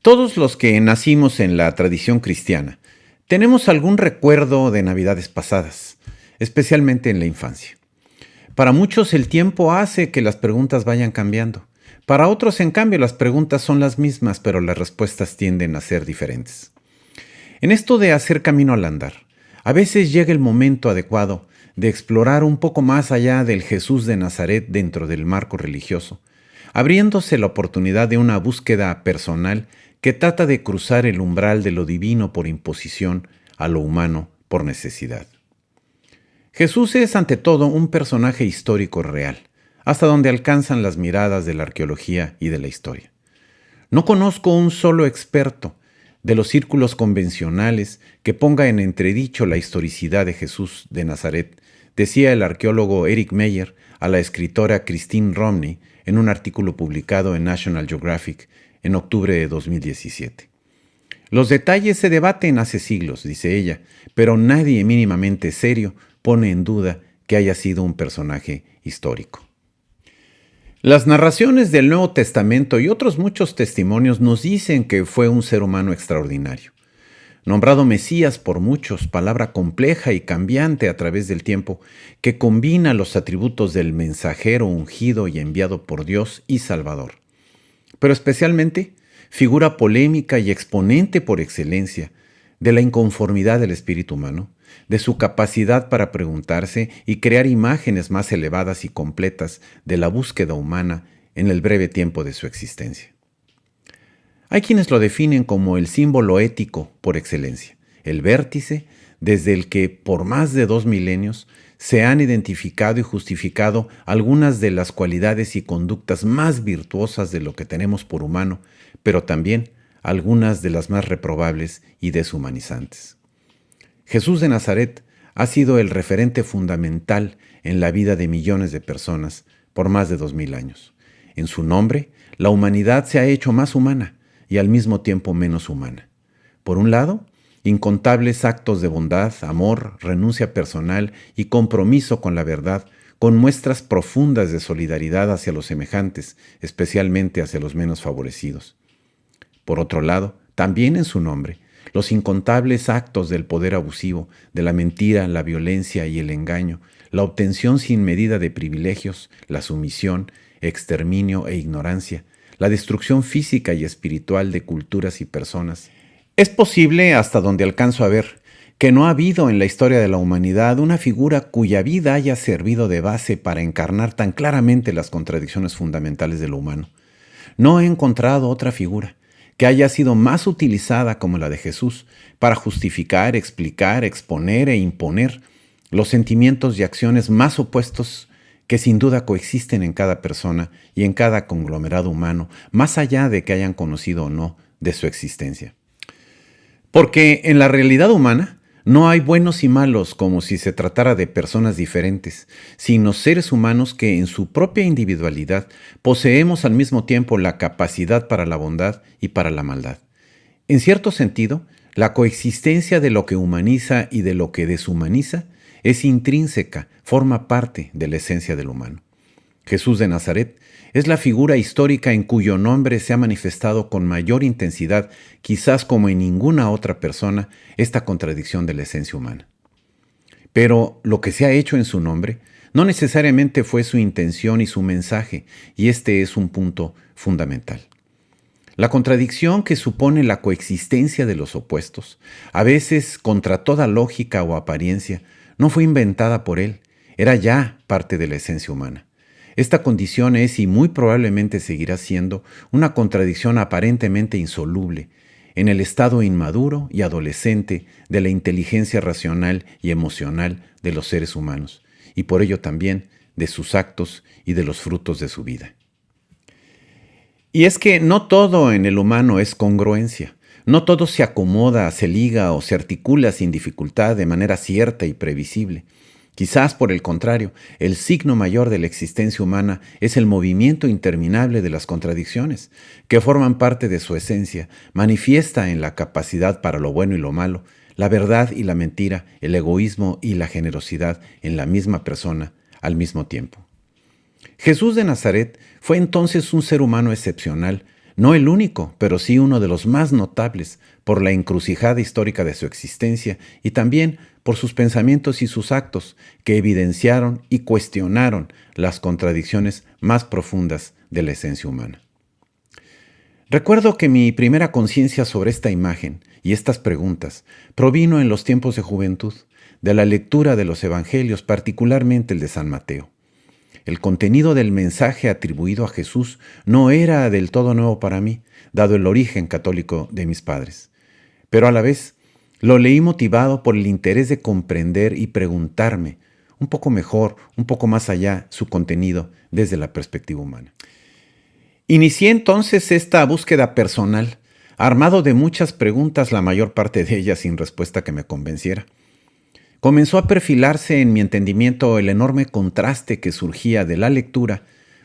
Todos los que nacimos en la tradición cristiana tenemos algún recuerdo de Navidades pasadas, especialmente en la infancia. Para muchos el tiempo hace que las preguntas vayan cambiando. Para otros, en cambio, las preguntas son las mismas, pero las respuestas tienden a ser diferentes. En esto de hacer camino al andar, a veces llega el momento adecuado de explorar un poco más allá del Jesús de Nazaret dentro del marco religioso, abriéndose la oportunidad de una búsqueda personal que trata de cruzar el umbral de lo divino por imposición a lo humano por necesidad. Jesús es ante todo un personaje histórico real, hasta donde alcanzan las miradas de la arqueología y de la historia. No conozco un solo experto de los círculos convencionales que ponga en entredicho la historicidad de Jesús de Nazaret, decía el arqueólogo Eric Meyer a la escritora Christine Romney en un artículo publicado en National Geographic en octubre de 2017. Los detalles se debaten hace siglos, dice ella, pero nadie mínimamente serio pone en duda que haya sido un personaje histórico. Las narraciones del Nuevo Testamento y otros muchos testimonios nos dicen que fue un ser humano extraordinario. Nombrado Mesías por muchos, palabra compleja y cambiante a través del tiempo, que combina los atributos del mensajero ungido y enviado por Dios y Salvador. Pero especialmente, figura polémica y exponente por excelencia de la inconformidad del espíritu humano, de su capacidad para preguntarse y crear imágenes más elevadas y completas de la búsqueda humana en el breve tiempo de su existencia. Hay quienes lo definen como el símbolo ético por excelencia, el vértice desde el que por más de 2 milenios se han identificado y justificado algunas de las cualidades y conductas más virtuosas de lo que tenemos por humano, pero también algunas de las más reprobables y deshumanizantes. Jesús de Nazaret ha sido el referente fundamental en la vida de millones de personas por más de 2000 años. En su nombre, la humanidad se ha hecho más humana y al mismo tiempo menos humana. Por un lado, incontables actos de bondad, amor, renuncia personal y compromiso con la verdad, con muestras profundas de solidaridad hacia los semejantes, especialmente hacia los menos favorecidos. Por otro lado, también en su nombre, los incontables actos del poder abusivo, de la mentira, la violencia y el engaño, la obtención sin medida de privilegios, la sumisión, exterminio e ignorancia, la destrucción física y espiritual de culturas y personas. Es posible, hasta donde alcanzo a ver, que no ha habido en la historia de la humanidad una figura cuya vida haya servido de base para encarnar tan claramente las contradicciones fundamentales de lo humano. No he encontrado otra figura que haya sido más utilizada como la de Jesús para justificar, explicar, exponer e imponer los sentimientos y acciones más opuestos que sin duda coexisten en cada persona y en cada conglomerado humano, más allá de que hayan conocido o no de su existencia. Porque en la realidad humana no hay buenos y malos como si se tratara de personas diferentes, sino seres humanos que en su propia individualidad poseemos al mismo tiempo la capacidad para la bondad y para la maldad. En cierto sentido, la coexistencia de lo que humaniza y de lo que deshumaniza es intrínseca, forma parte de la esencia del humano. Jesús de Nazaret es la figura histórica en cuyo nombre se ha manifestado con mayor intensidad, quizás como en ninguna otra persona, esta contradicción de la esencia humana. Pero lo que se ha hecho en su nombre no necesariamente fue su intención y su mensaje, y este es un punto fundamental. La contradicción que supone la coexistencia de los opuestos, a veces contra toda lógica o apariencia, no fue inventada por él, era ya parte de la esencia humana. Esta condición es y muy probablemente seguirá siendo una contradicción aparentemente insoluble en el estado inmaduro y adolescente de la inteligencia racional y emocional de los seres humanos, y por ello también de sus actos y de los frutos de su vida. Y es que no todo en el humano es congruencia, no todo se acomoda, se liga o se articula sin dificultad de manera cierta y previsible. Quizás, por el contrario, el signo mayor de la existencia humana es el movimiento interminable de las contradicciones, que forman parte de su esencia, manifiesta en la capacidad para lo bueno y lo malo, la verdad y la mentira, el egoísmo y la generosidad en la misma persona al mismo tiempo. Jesús de Nazaret fue entonces un ser humano excepcional, no el único, pero sí uno de los más notables por la encrucijada histórica de su existencia y también por sus pensamientos y sus actos que evidenciaron y cuestionaron las contradicciones más profundas de la esencia humana. Recuerdo que mi primera conciencia sobre esta imagen y estas preguntas provino en los tiempos de juventud, de la lectura de los evangelios, particularmente el de San Mateo. El contenido del mensaje atribuido a Jesús no era del todo nuevo para mí, dado el origen católico de mis padres. Pero a la vez, lo leí motivado por el interés de comprender y preguntarme un poco mejor, un poco más allá, su contenido desde la perspectiva humana. Inicié entonces esta búsqueda personal, armado de muchas preguntas, la mayor parte de ellas sin respuesta que me convenciera. Comenzó a perfilarse en mi entendimiento el enorme contraste que surgía de la lectura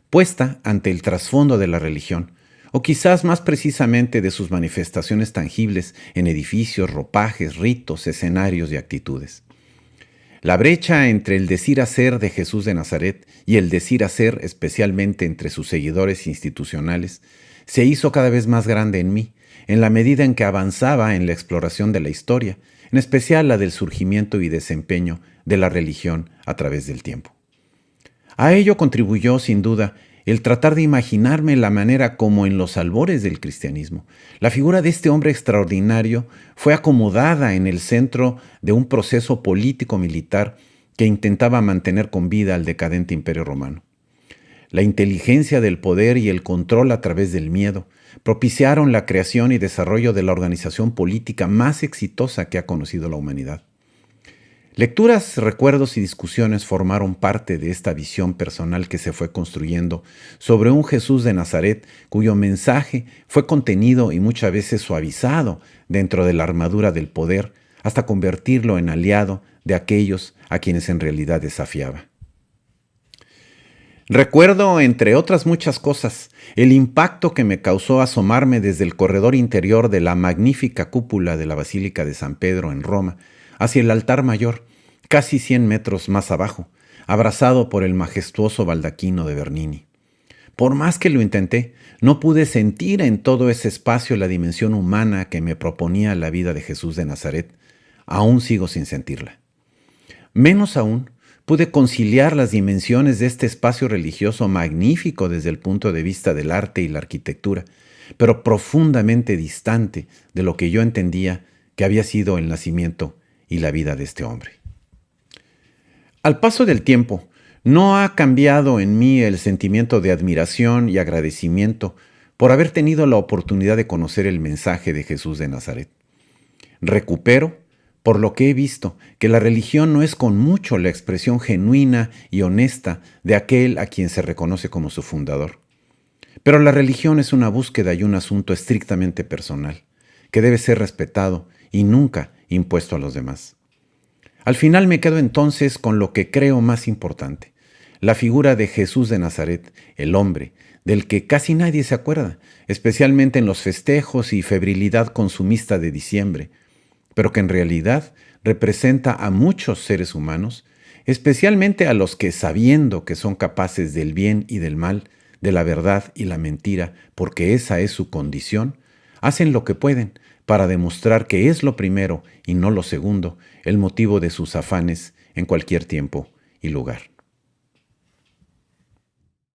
puesta ante el trasfondo de la religión, o quizás más precisamente de sus manifestaciones tangibles en edificios, ropajes, ritos, escenarios y actitudes. La brecha entre el decir hacer de Jesús de Nazaret y el decir hacer, especialmente entre sus seguidores institucionales, se hizo cada vez más grande en mí, en la medida en que avanzaba en la exploración de la historia, en especial la del surgimiento y desempeño de la religión a través del tiempo. A ello contribuyó, sin duda, el tratar de imaginarme la manera como en los albores del cristianismo, la figura de este hombre extraordinario fue acomodada en el centro de un proceso político-militar que intentaba mantener con vida al decadente Imperio Romano. La inteligencia del poder y el control a través del miedo propiciaron la creación y desarrollo de la organización política más exitosa que ha conocido la humanidad. Lecturas, recuerdos y discusiones formaron parte de esta visión personal que se fue construyendo sobre un Jesús de Nazaret cuyo mensaje fue contenido y muchas veces suavizado dentro de la armadura del poder hasta convertirlo en aliado de aquellos a quienes en realidad desafiaba. Recuerdo, entre otras muchas cosas, el impacto que me causó asomarme desde el corredor interior de la magnífica cúpula de la Basílica de San Pedro en Roma hacia el altar mayor, casi 100 metros más abajo, abrazado por el majestuoso baldaquino de Bernini. Por más que lo intenté, no pude sentir en todo ese espacio la dimensión humana que me proponía la vida de Jesús de Nazaret. Aún sigo sin sentirla. Menos aún, pude conciliar las dimensiones de este espacio religioso magnífico desde el punto de vista del arte y la arquitectura, pero profundamente distante de lo que yo entendía que había sido el nacimiento y la vida de este hombre. Al paso del tiempo, no ha cambiado en mí el sentimiento de admiración y agradecimiento por haber tenido la oportunidad de conocer el mensaje de Jesús de Nazaret. Recupero, por lo que he visto, que la religión no es con mucho la expresión genuina y honesta de aquel a quien se reconoce como su fundador. Pero la religión es una búsqueda y un asunto estrictamente personal, que debe ser respetado y nunca impuesto a los demás. Al final me quedo entonces con lo que creo más importante, la figura de Jesús de Nazaret, el hombre, del que casi nadie se acuerda, especialmente en los festejos y febrilidad consumista de diciembre, pero que en realidad representa a muchos seres humanos, especialmente a los que, sabiendo que son capaces del bien y del mal, de la verdad y la mentira, porque esa es su condición, hacen lo que pueden para demostrar que es lo primero y no lo segundo, el motivo de sus afanes en cualquier tiempo y lugar.